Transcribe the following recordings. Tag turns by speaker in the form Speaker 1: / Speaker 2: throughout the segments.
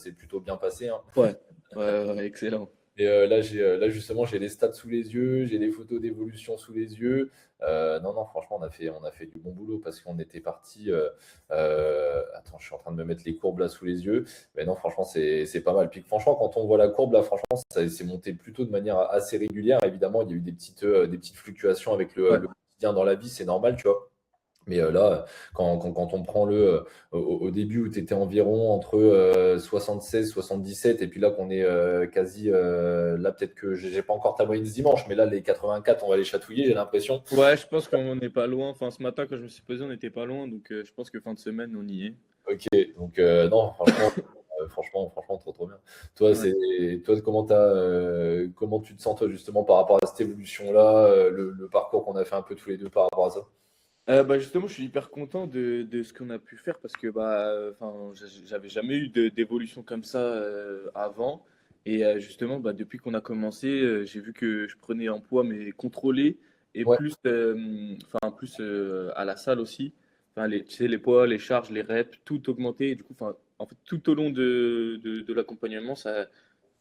Speaker 1: s'est plutôt bien passé, hein.
Speaker 2: Ouais, ouais, excellent.
Speaker 1: Et là, justement, j'ai les stats sous les yeux, j'ai les photos d'évolution sous les yeux. Non, non, franchement, on a fait du bon boulot parce qu'on était parti. Attends, je suis en train de me mettre les courbes là sous les yeux. Mais non, franchement, c'est pas mal. Puis franchement, quand on voit la courbe là, franchement, ça s'est monté plutôt de manière assez régulière. Évidemment, il y a eu des petites fluctuations avec
Speaker 2: Ouais.
Speaker 1: le quotidien dans la vie, c'est normal, tu vois. Mais là, quand on prend au début où tu étais environ entre 76, 77, et puis là qu'on est quasi, là peut-être que j'ai pas encore ta moyenne ce dimanche, mais là les 84, on va les chatouiller, j'ai l'impression.
Speaker 2: Ouais, je pense qu'on n'est pas loin. Enfin, ce matin, quand je me suis posé, on n'était pas loin. Donc, je pense que fin de semaine, on y est.
Speaker 1: Ok, donc non, franchement, trop trop bien. Toi,
Speaker 2: Ouais.
Speaker 1: comment tu te sens toi justement par rapport à cette évolution-là, le parcours qu'on a fait un peu tous les deux par rapport à ça?
Speaker 2: Bah justement, je suis hyper content de ce qu'on a pu faire parce que enfin, j'avais jamais eu d'évolution comme ça avant. Et justement, depuis qu'on a commencé, j'ai vu que je prenais en poids mais contrôlé et
Speaker 1: Ouais,
Speaker 2: plus à la salle aussi. Enfin, tu sais, les poids, les charges, les reps, tout augmenté. Et du coup, enfin, en fait, tout au long de l'accompagnement, ça a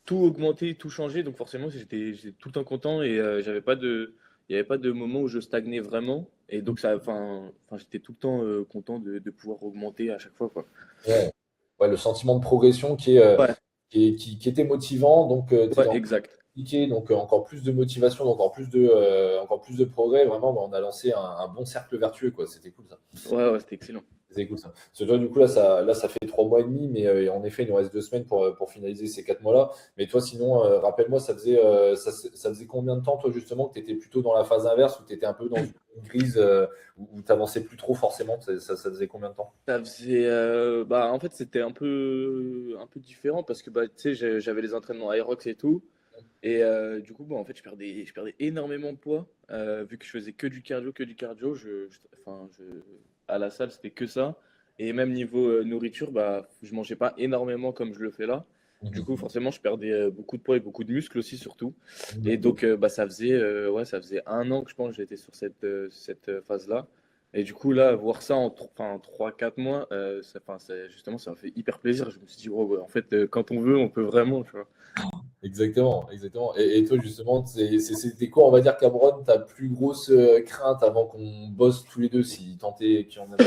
Speaker 2: tout augmenté, tout changé. Donc forcément, j'étais tout le temps content et il n'y avait pas de moment où je stagnais vraiment. Et donc, j'étais tout le temps content de pouvoir augmenter à chaque fois, quoi.
Speaker 1: ouais, ouais, le sentiment de progression
Speaker 2: Ouais,
Speaker 1: qui était motivant, donc tu
Speaker 2: ouais,
Speaker 1: étais
Speaker 2: exact.
Speaker 1: impliqué, donc encore plus de motivation, donc encore plus de progrès. Vraiment, on a lancé un bon cercle vertueux, quoi. C'était cool ça.
Speaker 2: Ouais, ouais, c'était excellent.
Speaker 1: C'était cool ça. Parce que toi, du coup, là, ça fait 3 mois et demi, mais en effet, il nous reste 2 semaines pour finaliser ces 4 mois-là. Mais toi, sinon, rappelle-moi, ça faisait combien de temps, toi, justement, que tu étais plutôt dans la phase inverse, où tu étais un peu dans une grise, où tu n'avançais plus trop forcément? Ça faisait combien de temps?
Speaker 2: En fait, c'était un peu différent parce que, tu sais, j'avais les entraînements Aerox et tout. Et du coup, en fait, je perdais énormément de poids. Vu que je faisais que du cardio. À la salle, c'était que ça. Et même niveau nourriture, je mangeais pas énormément comme je le fais là. Du coup,
Speaker 1: Mhm.
Speaker 2: forcément, je perdais beaucoup de poids et beaucoup de muscles aussi, surtout. Et
Speaker 1: Mhm.
Speaker 2: donc, ça faisait un an que je pense que j'étais sur cette phase-là. Et du coup, là, voir ça en 3-4 mois, justement, ça m'a fait hyper plaisir. Je me suis dit, oh, ouais, en fait, quand on veut, on peut vraiment, tu vois.
Speaker 1: Exactement, exactement. Et toi, justement, c'était quoi, on va dire, Cameron, ta plus grosse crainte avant qu'on bosse tous les deux, si tant est qu'il y en avait?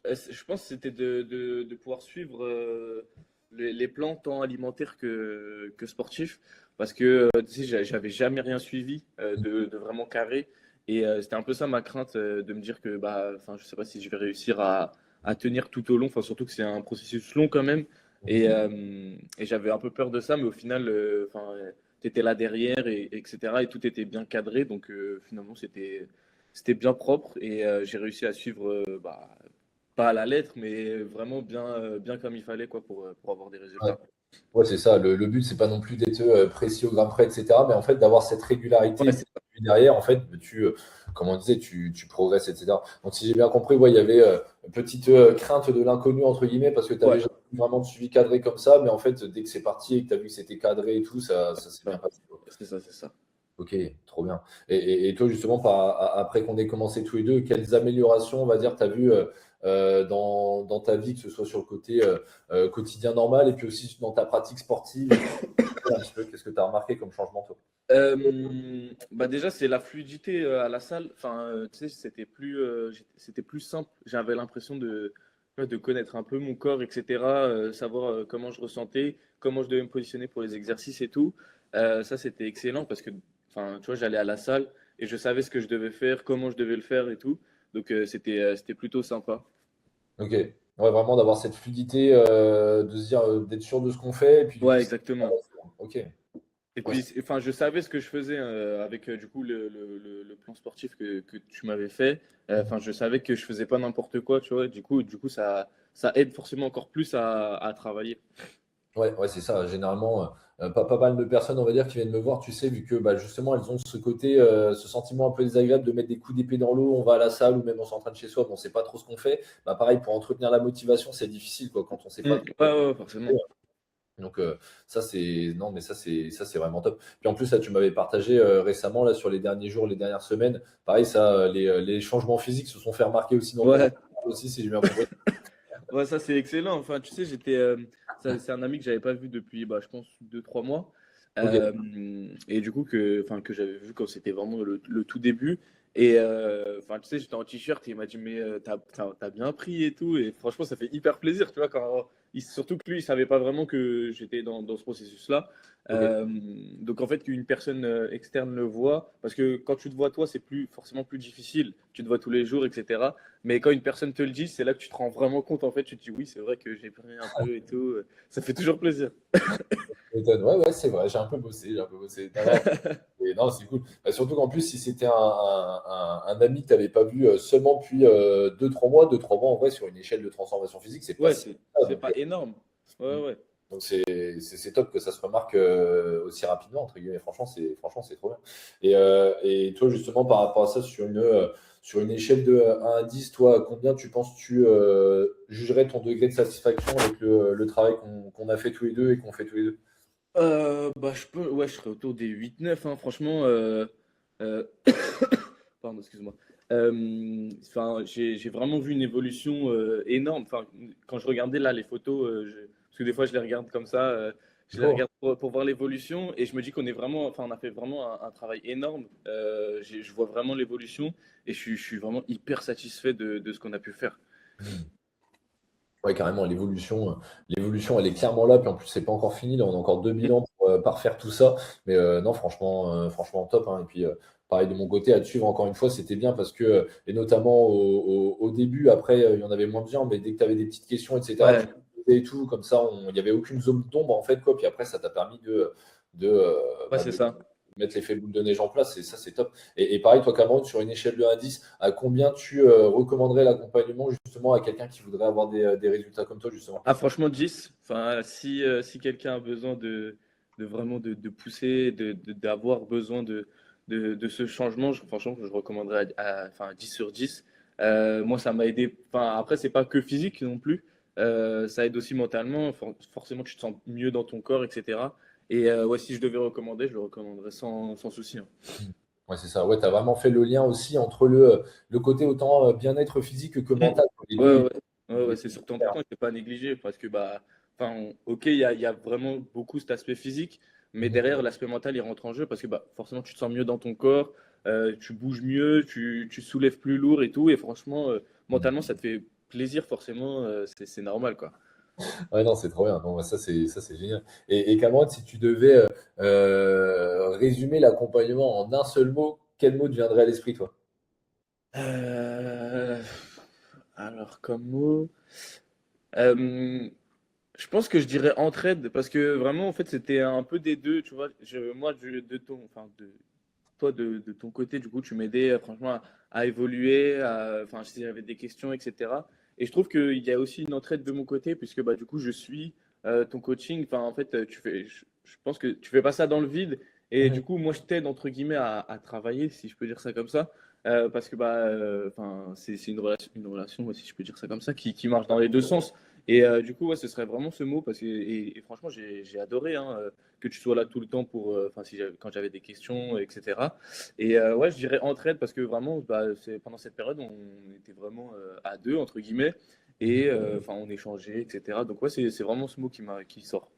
Speaker 2: Je pense que c'était de pouvoir suivre les plans tant alimentaires que sportifs. Parce que tu sais, j'avais jamais rien suivi de vraiment carré. Et c'était un peu ça ma crainte de me dire que je sais pas si je vais réussir à tenir tout au long. Enfin, surtout que c'est un processus long quand même. Et j'avais un peu peur de ça, mais au final, tu étais là derrière, etc. Et tout était bien cadré. Donc finalement, c'était bien propre et j'ai réussi à suivre, pas à la lettre, mais vraiment bien comme il fallait quoi, pour avoir des
Speaker 1: Ouais.
Speaker 2: résultats.
Speaker 1: Ouais, c'est ça. Le but, c'est pas non plus d'être précis au gramme près, etc. Mais en fait, d'avoir cette régularité.
Speaker 2: Ouais,
Speaker 1: Et
Speaker 2: c'est ça.
Speaker 1: puis derrière, en fait, comme on disait, tu progresses, etc. Donc, si j'ai bien compris, ouais, il y avait une petite crainte de l'inconnu, entre guillemets, parce que tu n'avais
Speaker 2: Ouais,
Speaker 1: jamais eu vraiment de suivi cadré comme ça. Mais en fait, dès que c'est parti et que tu as vu que c'était cadré et tout, ça s'est bien
Speaker 2: ça.
Speaker 1: passé, quoi.
Speaker 2: C'est ça, c'est ça.
Speaker 1: Ok, trop bien. Et toi, justement, après qu'on ait commencé tous les deux, quelles améliorations, on va dire, tu as vu dans ta vie, que ce soit sur le côté quotidien normal et puis aussi dans ta pratique sportive, un petit peu, qu'est-ce que tu as remarqué comme changement, toi?
Speaker 2: Déjà, c'est la fluidité à la salle. Enfin, tu sais, c'était plus simple. J'avais l'impression de connaître un peu mon corps, etc. Savoir comment je ressentais, comment je devais me positionner pour les exercices et tout. Ça, c'était excellent parce que, enfin, tu vois, j'allais à la salle et je savais ce que je devais faire, comment je devais le faire et tout. Donc, c'était plutôt sympa.
Speaker 1: Ok. Ouais, vraiment d'avoir cette fluidité, de se dire, d'être sûr de ce qu'on fait, et puis du coup,
Speaker 2: Ouais, exactement.
Speaker 1: ok.
Speaker 2: Et
Speaker 1: Ouais,
Speaker 2: puis, enfin, je savais ce que je faisais avec du coup le plan sportif que tu m'avais fait. Enfin, je savais que je faisais pas n'importe quoi, tu vois. Du coup, ça aide forcément encore plus à travailler.
Speaker 1: ouais, ouais, c'est ça. Généralement, pas mal de personnes, on va dire, qui viennent me voir, tu sais, vu que bah, justement, elles ont ce côté, ce sentiment un peu désagréable de mettre des coups d'épée dans l'eau, on va à la salle ou même on s'entraîne chez soi, bon, on sait pas trop ce qu'on fait. Bah, pareil, pour entretenir la motivation, c'est difficile, quoi, quand on sait pas trop.
Speaker 2: Ouais, ouais, ouais, forcément.
Speaker 1: Donc, ça, c'est, non, mais ça, c'est vraiment top. Puis en plus, là, tu m'avais partagé récemment, là, sur les derniers jours, les dernières semaines, pareil, ça, les changements physiques se sont fait remarquer aussi dans ton
Speaker 2: Ouais,
Speaker 1: aussi, si j'ai bien compris.
Speaker 2: Ouais, ça c'est excellent. Enfin, tu sais, c'est un ami que j'avais pas vu depuis, bah, je pense, 2, 3 mois.
Speaker 1: Ok.
Speaker 2: Et du coup, que j'avais vu quand c'était vraiment le tout début. Et enfin, tu sais, j'étais en t-shirt et il m'a dit, mais t'as bien pris et tout. Et franchement, ça fait hyper plaisir, tu vois, surtout que lui, il savait pas vraiment que j'étais dans ce processus-là.
Speaker 1: Ok.
Speaker 2: Donc en fait, qu'une personne externe le voit, parce que quand tu te vois toi, c'est plus forcément plus difficile. Tu te vois tous les jours, etc. Mais quand une personne te le dit, c'est là que tu te rends vraiment compte. En fait, tu te dis oui, c'est vrai que j'ai pris un peu et tout. Ça fait toujours plaisir.
Speaker 1: Ouais, ouais, c'est vrai, j'ai un peu bossé, j'ai un peu bossé. Non, non, non, c'est cool. Bah, surtout qu'en plus, si c'était un ami que tu n'avais pas vu seulement depuis 2, 3 mois, 2, 3 mois, en vrai, sur une échelle de transformation physique, c'est pas
Speaker 2: Ouais,
Speaker 1: si mal.
Speaker 2: c'est pas énorme. Ouais, ouais.
Speaker 1: Donc c'est top que ça se remarque aussi rapidement, entre guillemets. Franchement, c'est trop bien. Et toi, justement, par rapport à ça, sur une échelle de 1 à 10, toi, combien tu penses tu jugerais ton degré de satisfaction avec le travail qu'on a fait tous les deux et qu'on fait tous les deux?
Speaker 2: Bah, ouais, je serais autour des 8, 9, hein, franchement. Euh, Pardon, excuse-moi. Enfin, j'ai vraiment vu une évolution énorme. Enfin, quand je regardais là les photos, parce que des fois je les regarde comme ça, je les
Speaker 1: Oh.
Speaker 2: regarde pour voir l'évolution et je me dis qu'on est vraiment, enfin, on a fait vraiment un travail énorme. Je vois vraiment l'évolution et je suis vraiment hyper satisfait de ce qu'on a pu faire.
Speaker 1: Ouais, carrément, l'évolution, elle est clairement là. Puis en plus, c'est pas encore fini. Là, on a encore 2 000 ans pour parfaire tout ça. Mais non, franchement, top, hein. Et puis, pareil, de mon côté, à te suivre, encore une fois, c'était bien parce que, et notamment au début, après, il y en avait moins besoin. Mais dès que tu avais des petites questions, etc., tu
Speaker 2: Ouais,
Speaker 1: posais et tout, comme ça, il n'y avait aucune zone d'ombre, en fait, quoi. Puis après, ça t'a permis de, euh,
Speaker 2: ouais,
Speaker 1: bah,
Speaker 2: c'est
Speaker 1: de
Speaker 2: ça.
Speaker 1: mettre l'effet boule de neige en place. Et ça, c'est top. Et pareil, toi, Cameron, sur une échelle de 1 à 10, à combien tu recommanderais l'accompagnement justement à quelqu'un qui voudrait avoir des résultats comme toi, justement?
Speaker 2: Ah, franchement, 10. Enfin, si quelqu'un a besoin de vraiment de pousser, d'avoir besoin de ce changement, franchement, je recommanderais enfin, 10 sur 10. Moi, ça m'a aidé. Enfin, après, c'est pas que physique non plus. Ça aide aussi mentalement. Forcément, tu te sens mieux dans ton corps, etc. Et ouais, si je devais recommander, je le recommanderais sans souci, hein.
Speaker 1: Mm. Ouais, c'est ça. Ouais, tu as vraiment fait le lien aussi entre le côté autant bien-être physique que
Speaker 2: Mm.
Speaker 1: mental. Les
Speaker 2: Ouais,
Speaker 1: deux,
Speaker 2: ouais, ouais,
Speaker 1: ils
Speaker 2: ouais, c'est surtout important, il ne faut pas négliger parce que, bah, enfin, ok, il y a vraiment beaucoup cet aspect physique, mais
Speaker 1: Mhm.
Speaker 2: derrière, l'aspect mental, il rentre en jeu parce que, bah, forcément, tu te sens mieux dans ton corps, tu bouges mieux, tu soulèves plus lourd et tout, et franchement, mentalement, ça te fait plaisir, forcément, c'est normal, quoi.
Speaker 1: Ouais, non, c'est trop bien. Non, bah, ça, c'est génial. Et Cameron, si tu devais résumer l'accompagnement en un seul mot, quel mot te viendrait à l'esprit, toi?
Speaker 2: Euh, alors, comme mot, euh, je pense que je dirais entraide parce que vraiment, en fait, c'était un peu des deux, tu vois. Moi, enfin, toi, de ton côté, du coup, tu m'aidais franchement à évoluer, enfin, si j'avais des questions, etc. Et je trouve qu'il y a aussi une entraide de mon côté, puisque bah, du coup, je suis ton coaching. Enfin, en fait, je pense que tu fais pas ça dans le vide. Et
Speaker 1: Mhm.
Speaker 2: du coup, moi, je t'aide, entre guillemets, à travailler, si je peux dire ça comme ça. Parce que bah, enfin, c'est une relation, si je peux dire ça comme ça, qui marche dans les deux sens. Et du coup, ouais, ce serait vraiment ce mot, parce que, et franchement, j'ai adoré hein, que tu sois là tout le temps pour, enfin, quand j'avais des questions, etc. Et ouais, je dirais entraide parce que vraiment, bah, pendant cette période, on était vraiment à deux, entre guillemets, et enfin, on échangeait, etc. Donc ouais, c'est vraiment ce mot qui sort.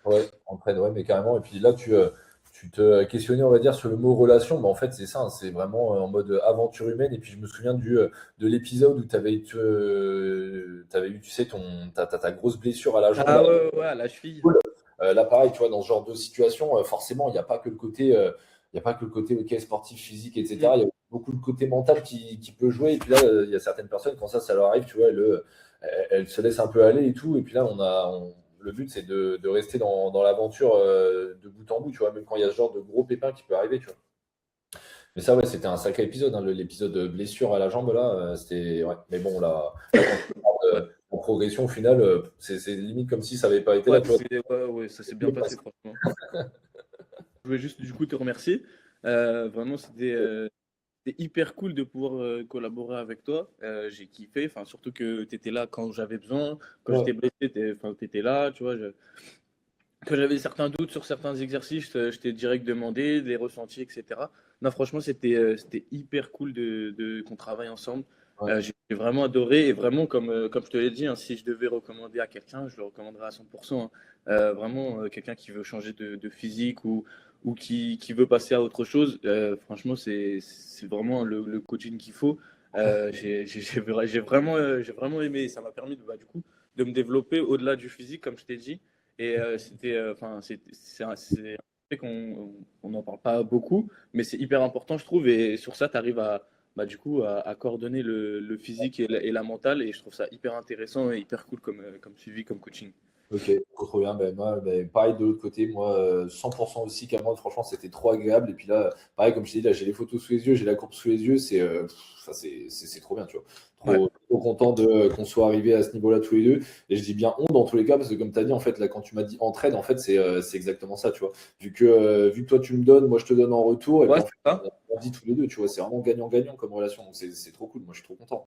Speaker 1: Ouais, entraide, ouais, mais carrément. Et puis là, tu te questionnais, on va dire, sur le mot relation. Mais en fait, c'est ça, hein, c'est vraiment en mode aventure humaine. Et puis, je me souviens de l'épisode où tu avais, eu, tu sais, ta grosse blessure à la jambe.
Speaker 2: Ah ouais, ouais, ouais, à la cheville.
Speaker 1: Là, pareil, tu vois, dans ce genre de situation, forcément, il n'y a pas que le côté, ok, sportif, physique,
Speaker 2: Mm.
Speaker 1: etc. Il y a beaucoup le côté mental qui peut jouer. Et puis là, il y a certaines personnes, quand ça leur arrive, tu vois, elles se laissent un peu aller et tout. Et puis là, le but, c'est de rester dans l'aventure de bout en bout, tu vois, même quand il y a ce genre de gros pépin qui peut arriver, tu vois. Mais ça, ouais, c'était un sacré épisode, hein, l'épisode blessure à la jambe, là, c'était, ouais. Mais bon, là, quand on parle
Speaker 2: Ouais,
Speaker 1: en progression, au final, c'est limite comme si ça n'avait pas été là,
Speaker 2: ouais,
Speaker 1: tu vois.
Speaker 2: ouais, ouais, ça s'est bien passé, franchement. Je voulais juste du coup te remercier. Vraiment, c'était hyper cool de pouvoir collaborer avec toi. J'ai kiffé, enfin, surtout que tu étais là quand j'avais besoin. Quand
Speaker 1: Ouais.
Speaker 2: j'étais blessé, enfin, tu étais là, tu vois. Quand j'avais certains doutes sur certains exercices, je t'ai direct demandé, des ressentis, etc. Non, franchement, c'était hyper cool qu'on travaille ensemble.
Speaker 1: Ouais.
Speaker 2: J'ai vraiment adoré et vraiment, comme je te l'ai dit, hein, si je devais recommander à quelqu'un, je le recommanderais à 100%, hein. Vraiment, quelqu'un qui veut changer de physique ou qui veut passer à autre chose, franchement, c'est vraiment le coaching qu'il faut. J'ai vraiment aimé. Ça m'a permis bah, du coup, de me développer au-delà du physique, comme je t'ai dit. Et enfin, c'est un fait qu'on n'en parle pas beaucoup, mais c'est hyper important, je trouve. Et sur ça, tu arrives bah, du coup, à coordonner le physique et la mentale. Et je trouve ça hyper intéressant et hyper cool comme suivi, comme coaching.
Speaker 1: Ok, trop, trop bien. Ben, moi, ben, pareil de l'autre côté, moi, 100% aussi Cameron, franchement, c'était trop agréable. Et puis là, pareil, comme je t'ai dit, là, j'ai les photos sous les yeux, j'ai la courbe sous les yeux, ça, c'est trop bien, tu vois.
Speaker 2: Ouais,
Speaker 1: Trop, trop content qu'on soit arrivé à ce niveau-là tous les deux. Et je dis bien on dans tous les cas, parce que comme tu as dit, en fait, là, quand tu m'as dit entraide, en fait, c'est exactement ça, tu vois. Vu que toi, tu me donnes, moi, je te donne en retour. Et puis,
Speaker 2: ouais,
Speaker 1: en
Speaker 2: c'est
Speaker 1: fait,
Speaker 2: ça.
Speaker 1: on dit tous les deux, tu vois. C'est vraiment gagnant-gagnant comme relation. Donc, c'est trop cool. Moi, je suis trop content.